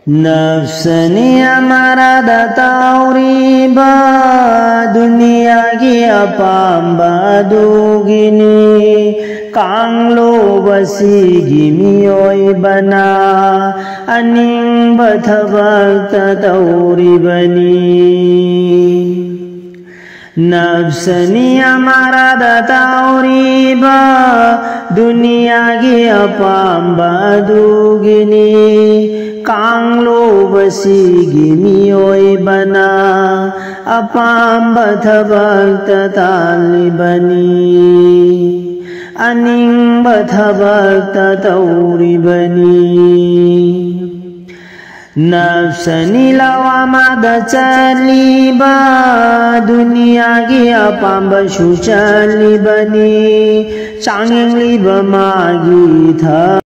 नफ्सनी अमरद तौरीबा दुनिया की अपाम्बा दुगिनी कांगलो बसीगी मियोई बना अनिंग बथबक्त तौरीबनी नफ्सनी अमरद तौरीबा दुनिया की अपाम्बा दुगिनी कांगलो बसीगी मियोई बना अपाम्बा थबक्त तालिबनी अनिंग बथबक्त तौरीबनी नफ्सनी लवामद चलीबा दुनिया की अपाम्बा शुचलीबनी चांगिंग लिबा मागी था